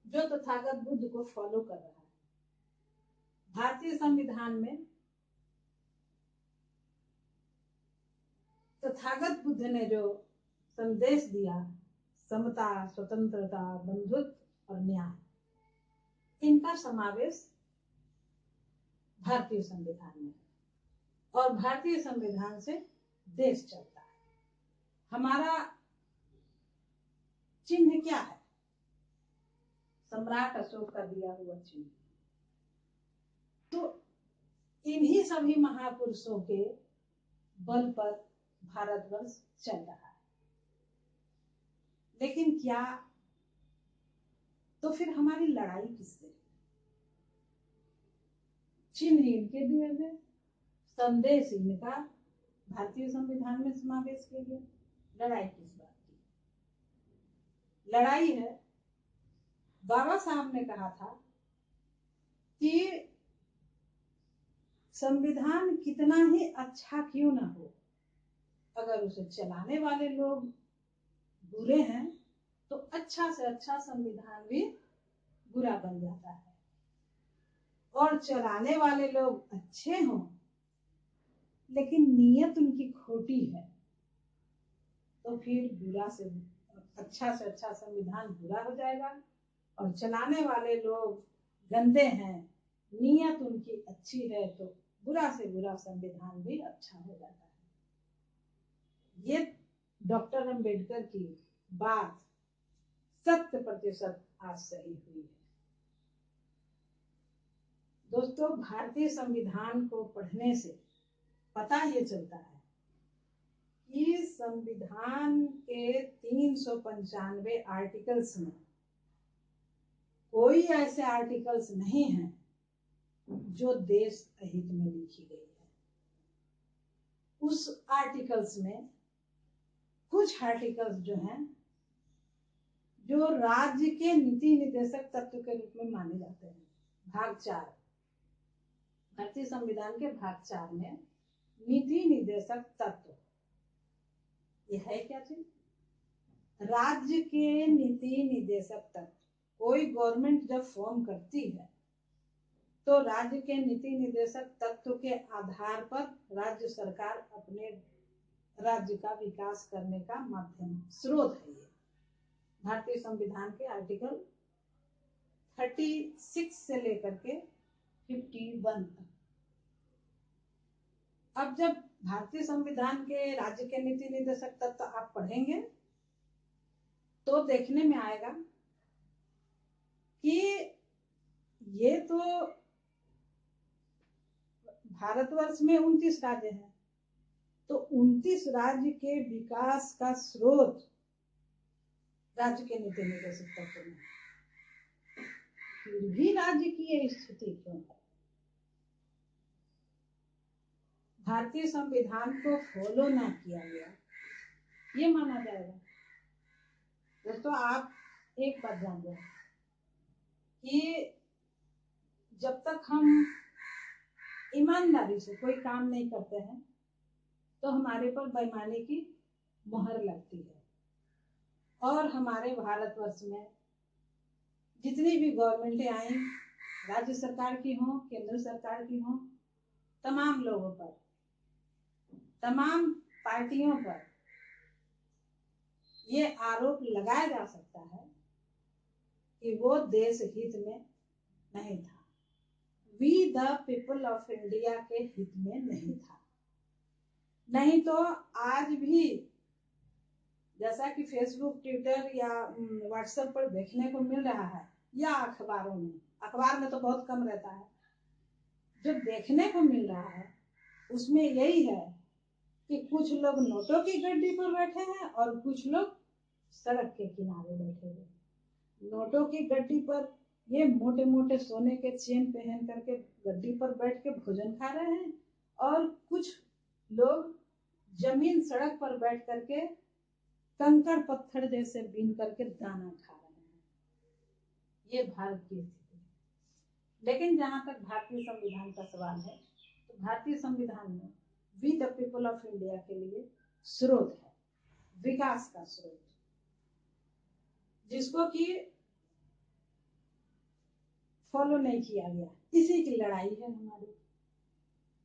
जो तथागत बुद्ध को फॉलो कर रहा है। भारतीय संविधान में तथागत बुद्ध ने जो संदेश दिया, समता, स्वतंत्रता, बंधुत्व और न्याय, इनका समावेश भारतीय संविधान में है और भारतीय संविधान से देश चलता है। हमारा चिन्ह क्या है? सम्राट अशोक का दिया हुआ चिन्ह। तो इन्हीं सभी महापुरुषों के बल पर भारतवर्ष चल रहा है। लेकिन क्या तो फिर हमारी लड़ाई किससे? चिन्ह इनके दिए हुए, संदेश इनका भारतीय संविधान में समावेश किया गया, लड़ाई किस बात की? लड़ाई है, बाबा साहब ने कहा था कि संविधान कितना ही अच्छा क्यों ना हो, अगर उसे चलाने वाले लोग बुरे हैं तो अच्छा से अच्छा संविधान भी बुरा बन जाता है, और चलाने वाले लोग अच्छे हों लेकिन नीयत उनकी खोटी है तो फिर बुरा से अच्छा संविधान बुरा हो जाएगा, और चलाने वाले लोग गंदे हैं, नीयत उनकी अच्छी है तो बुरा से बुरा संविधान भी अच्छा हो जाता है। ये डॉक्टर अंबेडकर की बात 100% आज सही हुई है। दोस्तों, भारतीय संविधान को पढ़ने से पता ये चलता है कि संविधान के 395 आर्टिकल्स में कोई ऐसे आर्टिकल्स नहीं हैं जो देश हित में लिखी गई है। उस आर्टिकल्स में कुछ आर्टिकल्स जो हैं जो राज्य के नीति निर्देशक तत्व के रूप में माने जाते हैं। भाग 4 भारतीय संविधान के भाग 4 में नीति निर्देशक तत्व, ये है क्या चीज? राज्य के नीति निर्देशक तत्व। कोई गवर्नमेंट जब फॉर्म करती है तो राज्य के नीति निर्देशक तत्व के आधार पर राज्य सरकार अपने राज्य का विकास करने का माध्यम स्रोत है। ये भारतीय संविधान के आर्टिकल 36 से लेकर के 51 तक। अब जब भारतीय संविधान के राज्य के नीति निर्देशक तत्व आप पढ़ेंगे तो देखने में आएगा कि ये तो भारतवर्ष में 29 राज्य हैं, तो 29 राज्य के विकास का स्रोत राज्य के नीति निर्देशक तत्व में, फिर भी राज्य की ये स्थिति क्यों है? भारतीय संविधान को फॉलो ना किया गया ये माना जाएगा। दोस्तों, आप एक बात जान लो कि जब तक हम ईमानदारी से कोई काम नहीं करते हैं तो हमारे पर बेईमानी की मुहर लगती है। और हमारे भारतवर्ष में जितनी भी गवर्नमेंटें आई, राज्य सरकार की हो, केंद्र सरकार की हो, तमाम लोगों पर, तमाम पार्टियों पर ये आरोप लगाया जा सकता है कि वो देश हित में नहीं था, we the people of India के हित में नहीं था। नहीं तो आज भी जैसा कि फेसबुक, ट्विटर या व्हाट्सएप पर देखने को मिल रहा है, या अखबारों में, अखबार में तो बहुत कम रहता है, जो देखने को मिल रहा है उसमें यही है कि कुछ लोग नोटों की गड्डी पर बैठे हैं और कुछ लोग सड़क के किनारे बैठे हुए। नोटों की गड्डी पर ये मोटे मोटे सोने के चेन पहन करके गड्डी पर बैठ के भोजन खा रहे हैं, और कुछ लोग जमीन सड़क पर बैठ करके कंकड़ पत्थर जैसे बीन करके दाना खा रहे हैं। ये भारत की स्थिति है। लेकिन जहां तक भारतीय संविधान का सवाल है तो भारतीय संविधान में we the people of India के लिए स्रोत है, विकास का स्रोत, जिसको कि फॉलो नहीं किया गया। इसी की लड़ाई है हमारी।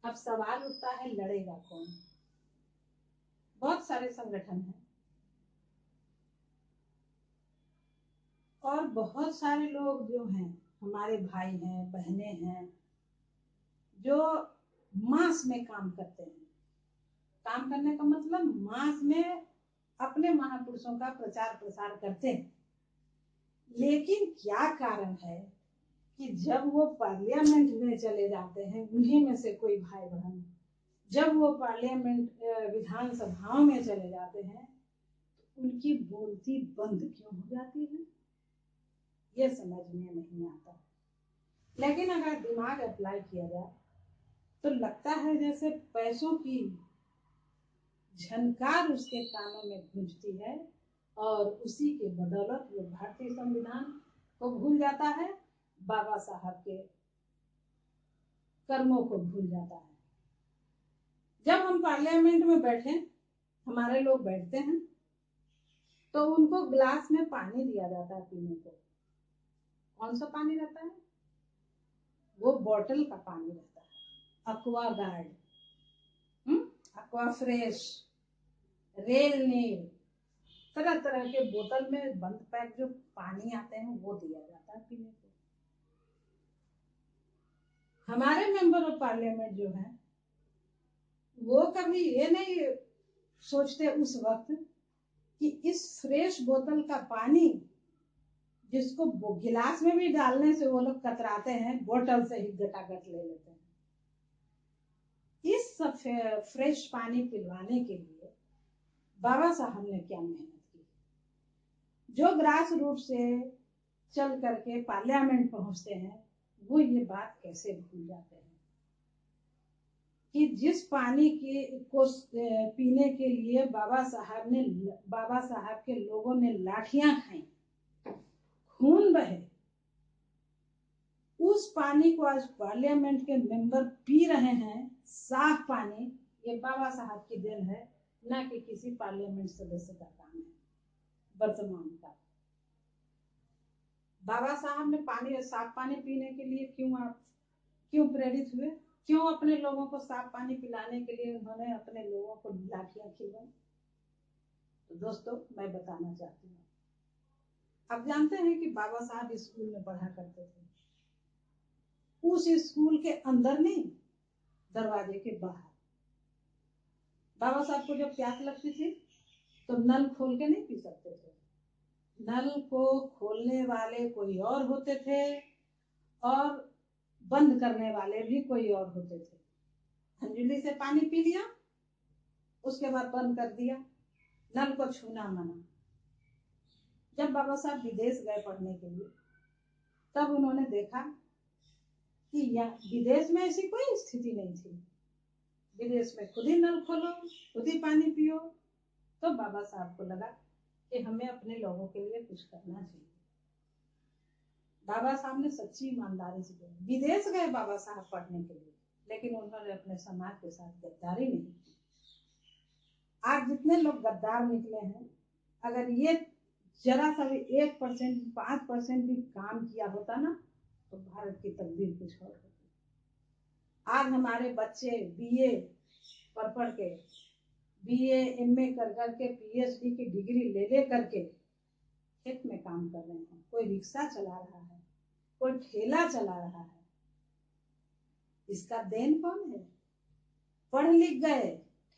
अब सवाल उठता है लड़ेगा कौन? बहुत सारे संगठन हैं और बहुत सारे लोग जो हैं, हमारे भाई हैं, बहनें हैं, जो मास में काम करते हैं। काम करने का मतलब मास में अपने महापुरुषों का प्रचार प्रसार करते हैं। लेकिन क्या कारण है कि जब वो पार्लियामेंट में चले जाते हैं, उन्हीं में से कोई भाई बहन जब वो पार्लियामेंट विधानसभाओं में चले जाते हैं तो उनकी बोलती बंद क्यों हो जाती है, ये समझ में नहीं आता। लेकिन अगर दिमाग अप्लाई किया जाए तो लगता है जैसे पैसों की झनकार उसके कानों में गूंजती है और उसी के बदौलत वो भारतीय संविधान को भूल जाता है, बाबा साहब के कर्मों को भूल जाता है। जब हम पार्लियामेंट में बैठे, हमारे लोग बैठते हैं तो उनको ग्लास में पानी दिया जाता है पीने को। कौन सा पानी रहता है? वो बोतल का पानी रहता है। Aqua guard, aqua fresh, rail नीर, तरह तरह के बोतल में बंद पैक जो पानी आते हैं वो दिया जाता है पीने को। हमारे मेंबर ऑफ पार्लियामेंट जो है वो कभी ये नहीं सोचते उस वक्त कि इस फ्रेश बोतल का पानी, जिसको गिलास में भी डालने से वो लोग कतराते हैं, बोतल से ही गटागट ले लेते हैं। इस फ्रेश पानी पिलवाने के लिए बाबा साहब ने क्या मेहनत की। जो ग्रास रूट से चल करके पार्लियामेंट पहुंचते हैं वो ये बात कैसे भूल जाते हैं कि जिस पानी को पीने के लिए बाबा साहब के लोगों ने लाठियां खाई, खून बहे, उस पानी को आज पार्लियामेंट के मेंबर पी रहे हैं, साफ पानी। ये बाबा साहब की देन है, ना कि किसी पार्लियामेंट सदस्य का काम है वर्तमान का। बाबा साहब ने पानी, साफ पानी पीने के लिए क्यों प्रेरित हुए? क्यों अपने लोगों को साफ पानी पिलाने के लिए उन्होंने अपने लोगों को लाठियां खिलवाई? तो दोस्तों मैं बताना चाहती हूँ, आप जानते हैं कि बाबा साहब स्कूल में पढ़ा करते थे। उस स्कूल के अंदर नहीं, दरवाजे के बाहर। बाबा साहब को जब प्यास लगती थी तो नल खोल के नहीं पी सकते थे। नल को खोलने वाले कोई और होते थे और बंद करने वाले भी कोई और होते थे। अंजलि से पानी पी लिया, उसके बाद बंद कर दिया, नल को छूना मना। जब बाबा साहब विदेश गए पढ़ने के लिए, तब उन्होंने देखा कि विदेश में ऐसी कोई स्थिति नहीं थी। विदेश में खुद ही नल खोलो, खुद ही पानी पियो। तो बाबा साहब को लगा कि हमें अपने लोगों के लिए कुछ करना चाहिए। बाबा साहब ने सच्ची ईमानदारी से किया। विदेश गए बाबा साहब पढ़ने के लिए, लेकिन उन्होंने अपने समाज के साथ गद्दारी नहीं की। आज जितने लोग गद्दार निकले हैं, अगर ये जरा सा भी 1%, 5% भी काम किया होता ना, तो भारत की तकदीर कुछ और होती। आज हमारे बच्चे बीए पढ़ के, बीए एमए कर करके, पीएचडी की डिग्री ले करके खेत में काम कर रहे हैं। कोई रिक्शा चला रहा है, कोई ठेला चला रहा है। इसका देन कौन है? पढ़ लिख गए,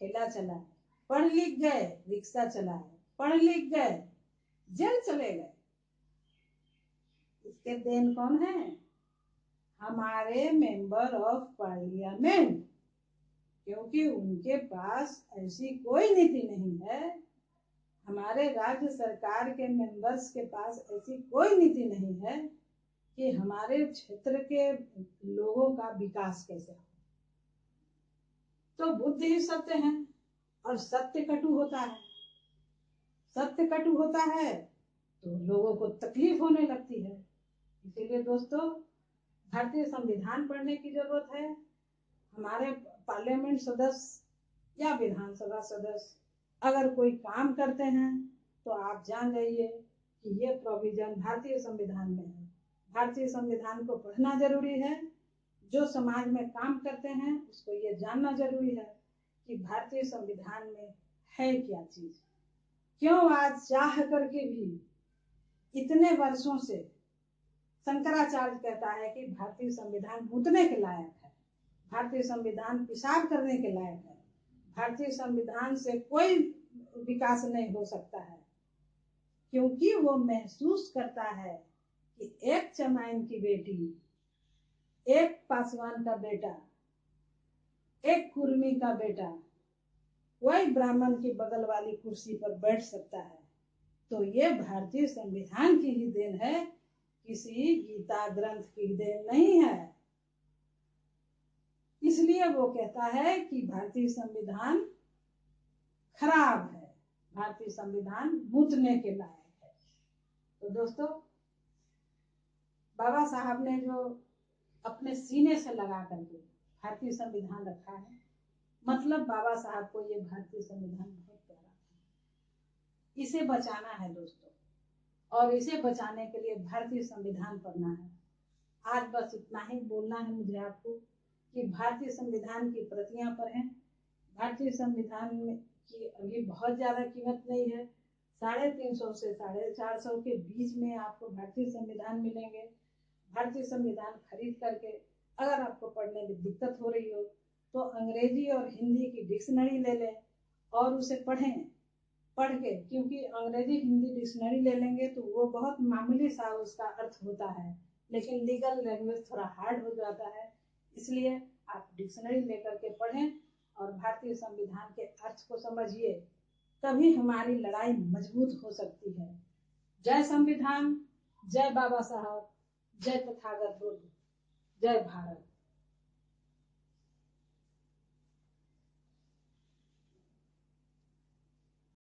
ठेला चलाए, पढ़ लिख गए, रिक्शा चलाए, पढ़ लिख गए, जेल चले गए। इसके देन कौन है? हमारे मेंबर ऑफ पार्लियामेंट, क्योंकि उनके पास ऐसी कोई नीति नहीं है। हमारे राज्य सरकार के मेंबर्स के पास ऐसी कोई नीति नहीं है कि हमारे क्षेत्र के लोगों का विकास कैसे हो। तो बुद्धि ही सत्य है और सत्य कटु होता है। सत्य कटु होता है तो लोगों को तकलीफ होने लगती है। इसीलिए दोस्तों, भारतीय संविधान पढ़ने की जरूरत है। हमारे पार्लियामेंट सदस्य या विधानसभा सदस्य अगर कोई काम करते हैं तो आप जान जाइए कि ये प्रोविजन भारतीय संविधान में है। भारतीय संविधान को पढ़ना जरूरी है। जो समाज में काम करते हैं उसको ये जानना जरूरी है कि भारतीय संविधान में है क्या चीज। क्यों आज चाह करके भी इतने वर्षों से शंकराचार्य कहता है कि भारतीय संविधान मुतने के लायक है, भारतीय संविधान पेशाब करने के लायक है, भारतीय संविधान से कोई विकास नहीं हो सकता है, क्योंकि वो महसूस करता है कि एक चमाइन की बेटी, एक पासवान का बेटा, एक कुर्मी का बेटा वही ब्राह्मण की बगल वाली कुर्सी पर बैठ सकता है। तो ये भारतीय संविधान की ही देन है, किसी गीता ग्रंथ की देन नहीं है। इसलिए वो कहता है कि भारतीय संविधान खराब है, भारतीय संविधान मुतने के लायक है। तो दोस्तों, बाबा साहब ने जो अपने सीने से लगा करके भारतीय संविधान रखा है, मतलब बाबा साहब को ये भारतीय संविधान बहुत प्यारा था। इसे बचाना है दोस्तों, और इसे बचाने के लिए भारतीय संविधान पढ़ना है। आज बस इतना ही बोलना है मुझे आपको कि भारतीय संविधान की प्रतियां पढ़ें। भारतीय संविधान की अभी बहुत ज्यादा कीमत नहीं है, 350 से 450 के बीच में आपको भारतीय संविधान मिलेंगे। भारतीय संविधान खरीद करके अगर आपको पढ़ने में दिक्कत हो रही हो तो अंग्रेजी और हिंदी की डिक्शनरी ले लें और उसे पढ़ें। पढ़ के, क्योंकि अंग्रेजी हिंदी डिक्शनरी ले लेंगे तो वो बहुत मामूली सा उसका अर्थ होता है, लेकिन लीगल लैंग्वेज थोड़ा हार्ड हो जाता है। इसलिए आप डिक्शनरी लेकर के पढ़ें और भारतीय संविधान के अर्थ को समझिए, तभी हमारी लड़ाई मजबूत हो सकती है। जय संविधान, जय बाबा साहब, जय तथागत बुद्ध, जय भारत।